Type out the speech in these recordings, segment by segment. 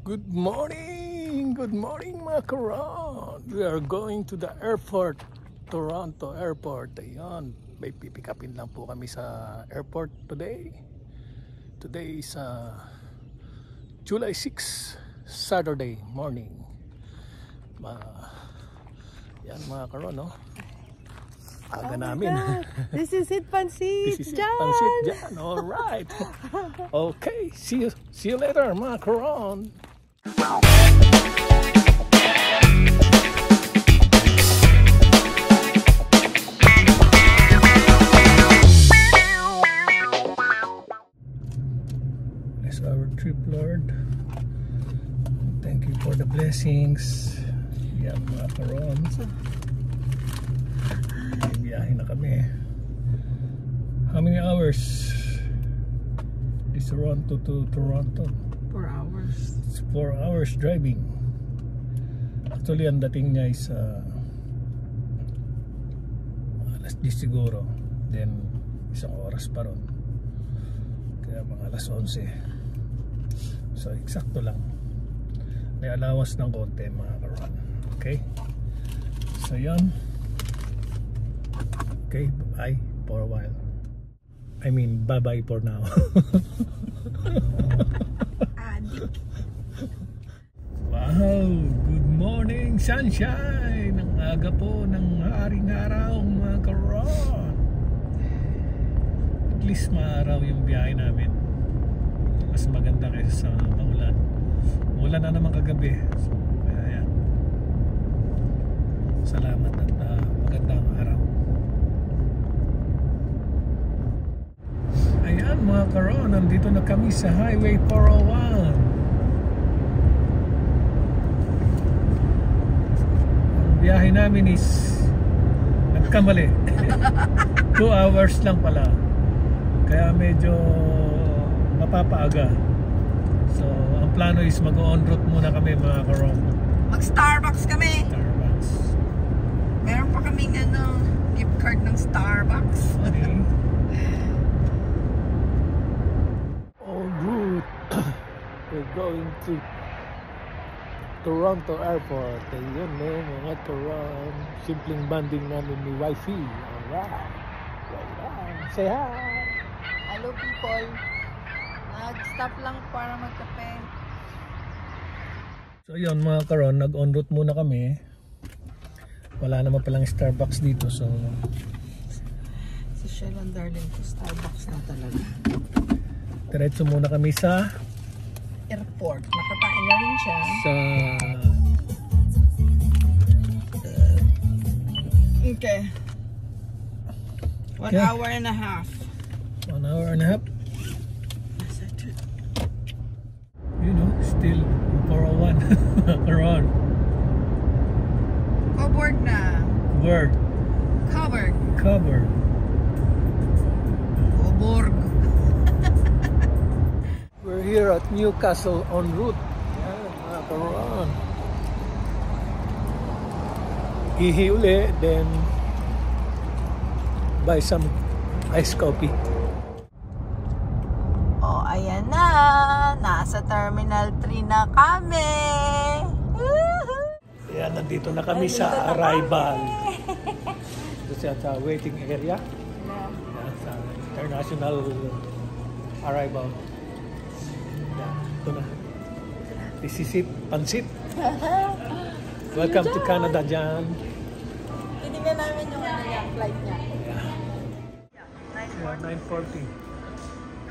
Good morning mga karon. We are going to the airport, Toronto Airport. Ayan, may pipick upin lang po kami sa airport today. Today is July 6, Saturday morning. Yan mga karon, no? Aga namin. This is it, Pansit. This is it, Pansit Jan. All right. Okay, see you later mga karon. Bless our trip, Lord. Thank you for the blessings. Yan mga karon. Biyahe na kami. How many hours? This Toronto to Toronto. 4 hours. It's 4 hours driving. Actually, ang dating niya is alas 10 siguro. Then, isang oras pa ron. Kaya mga alas 11. So, eksakto lang. May alawas ng konti mga karon. Okay? So, yan. Okay, bye for a while. I mean, bye-bye for now. Wow, good morning sunshine. Ang aga po ng haring araw mga karon. At least maaraw yung biyahe namin. Mas maganda kaysa sa maulan. Maulan na naman kagabi. So, kaya yan. Salamat at magandang araw. Ayan mga karon, nandito na kami sa Highway 401. Biyahe namin is nagkamali. 2 hours lang pala. Kaya medyo mapapaaga. So, ang plano is mag-on route muna kami mga karon. Mag-Starbucks kami. Starbucks. Meron pa kaming gift card ng Starbucks. Okay. All good. We're going to Toronto Airport. Ayun, no, mga karon. Simpleng banding namin ni Wifey. Alright. Say hi. Hello people. Nag-stop lang para magkape. So yun mga karon, nag-on route muna kami. Wala naman palang Starbucks dito, so Si Sheldon darling ko, Starbucks na talaga. diretso muna kami sa Airport. Nakatain na rin siya. Okay. 1 hour and a half. 1 hour and a half. You know, still 401 around. Covered na. Word. Covered. Cover. Covered. We're here at Newcastle en route. Yan, mga karon. Ihi uli, then buy some iced coffee. Oh, ayan na. Nasa Terminal 3 na kami. Yan, nandito na kami sa arrival. Ito siya sa waiting area. Yan, sa international arrival. Yan, ito na. This is it, Pansit. Welcome to Canada, Jan. Titingnan namin yung flight niya. Yeah, 9:40.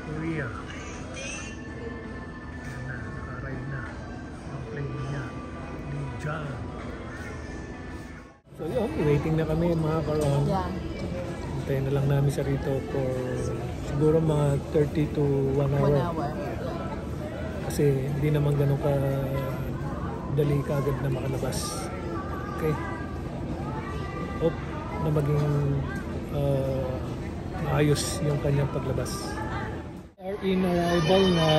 Korea. Naka-arrive na ang plane niya. Ni Jan. So yun, waiting na kami mga karon. Yeah. Hintayin na lang namin siya rito for siguro mga 30 to 1 hour. 1 hour. Kasi hindi naman ganun ka dali kagad na makalabas. Okay? Hope na maging maayos yung kanyang paglabas. Are in arrival na,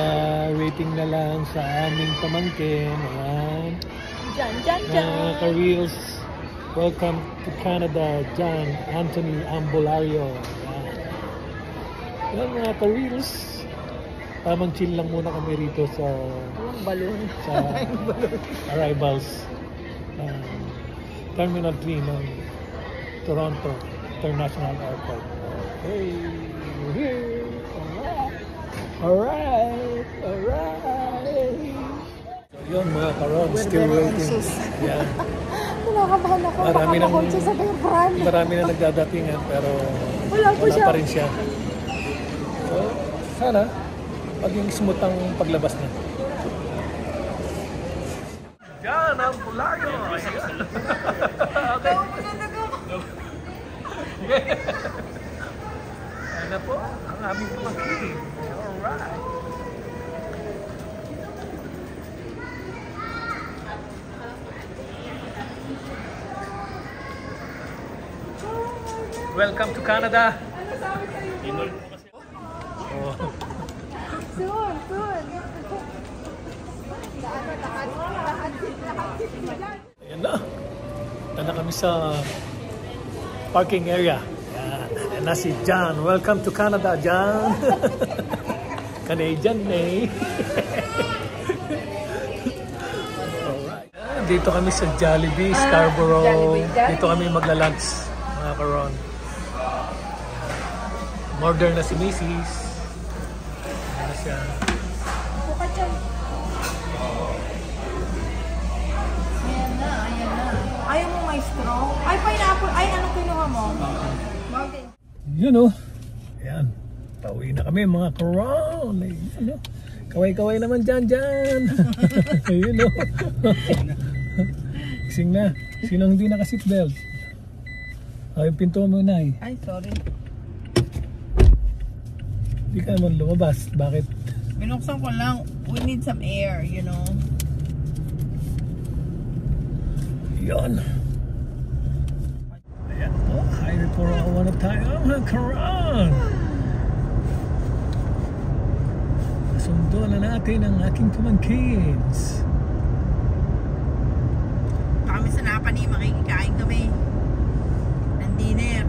waiting na lang sa aming pamangkin. Ayan. Jan. Ka-reels. Welcome to Canada, John Anthony Ambulario. Ayan mga ka-reels. Tamang chill lang muna kami rito sa Balloon. arrivals Terminal 3 ng Toronto International Airport. Hey, we're here. Alright. So yun mga karon, still waiting. Yeah. Nakakabahan ako. Marami na nagdadatingan pero Wala pa rin siya. So sana maging smooth ang paglabas niya. Yan ang Pulayo. Ano po ang aming pagkikin. Alright. Welcome to Canada. Oh. Soon. Ayan na. Ito na kami sa parking area. Ayan na si John. Welcome to Canada, John. Canadian eh. Alright. Dito kami sa Jollibee, Scarborough. Dito kami magla-lunch, mga karon. Order na si Mrs. Ayan na siya. Ayaw mo may straw? Ay, pineapple. Ay, ano kinuha mo? Mountain. Yun o. Ayan. Pauwi na kami mga karon. Yun o. Kaway-kaway naman dyan. Yun o. Gising na. Sinong hindi naka-seatbelt? Ay, yung pinto mo na eh. Ay, sorry. Hindi ka naman lumabas. Bakit? Binuksan ko lang. We need some air, you know. Yun. Ayan po. Highway 401 na tayo mga karon. Nasundo na natin ang aking pamangkins. Kami sa Napani, makikikain kami ng dinner.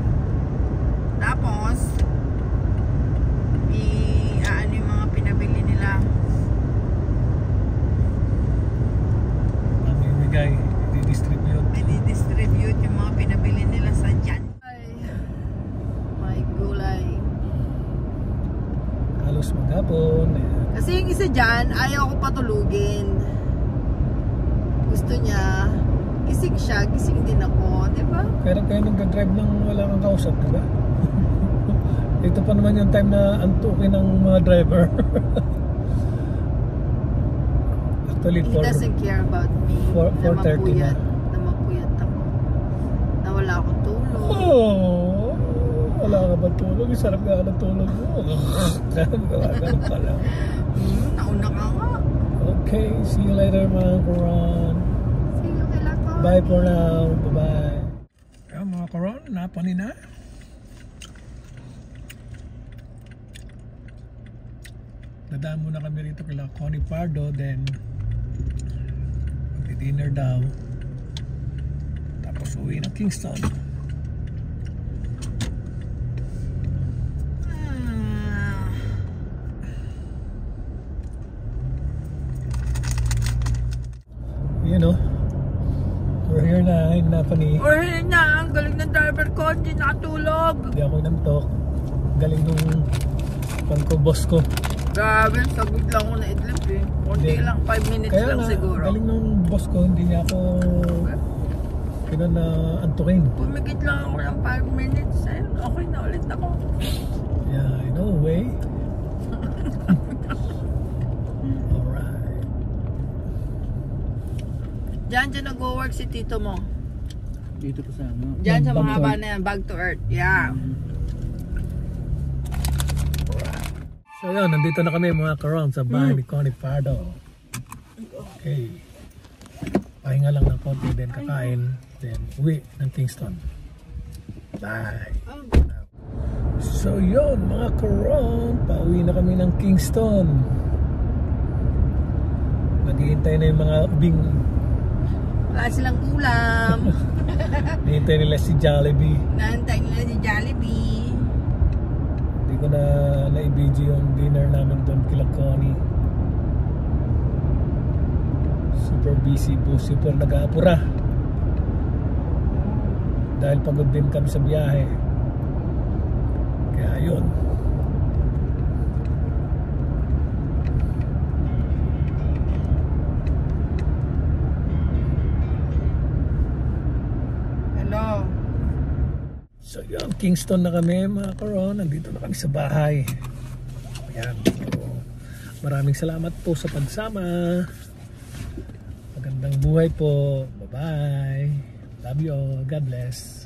Tapos, ano yung mga pinabili nila. Kami bigay, I-distribute yung mga pinabili nila sa dyan. May gulay. Halos maghapon. Kasi yung isa dyan, ayaw ko patulugin. Gusto niya, gising siya, gising din ako, di ba? Pero kayo nag-drive nang wala kang kausap, di ba? Ito pa naman yung time na antukin ng mga driver. Actually, He doesn't care about me. 4:30 na. Na mapuyat ako. Na wala akong tulog. Oh, wala ka ba tulog? Sarap ka ng tulog mo. Ganun pala. Nauna ka nga. Okay, see you later mga karon. See you kay Lako. Bye for now. Bye-bye. Ayan mga karon, napani na. Dadaan muna kami rito kila Connie Pardo, then mag-dinner daw. Tapos uwi ng Kingston. You know, we're here na in Napani. Or na, ang galing ng driver ko, hindi nakatulog. Hindi ako nantok. Galing nung boss ko. Grabe, sagot lang ako na idlip eh. Kunti Hindi. lang, 5 minutes Kaya lang nga, siguro. galing nung boss ko, hindi niya ako antukin. Pumigit lang ako ng 5 minutes eh. Okay na ulit ako. Yeah, I know a way. Alright. Diyan nag-work si tito mo. Dito po sa ano. Diyan sa Back to mahaba Earth. na yan, Back to Earth. Yeah. So yun, nandito na kami mga karon sa bahay ni Connie Pardo. Okay. Pahinga lang ng konti, then kakain, then uwi ng Kingston. Bye! So yun mga karon, pauwi na kami ng Kingston. Naghihintay na yung mga ubing. Wala silang ulam. Nahihintay nila si Jollibee. Nahintay nila si Jollibee. Hindi ko na na-video yung dinner namin doon kila Connie. Super busy po, super nag-aapura. Dahil pagod din kami sa biyahe. Kaya yun. Hello. So yun, Kingston na kami mga karon. Nandito na kami sa bahay. Ayan. So, maraming salamat po sa pagsama. Magandang buhay po. Bye-bye. Love you all. God bless.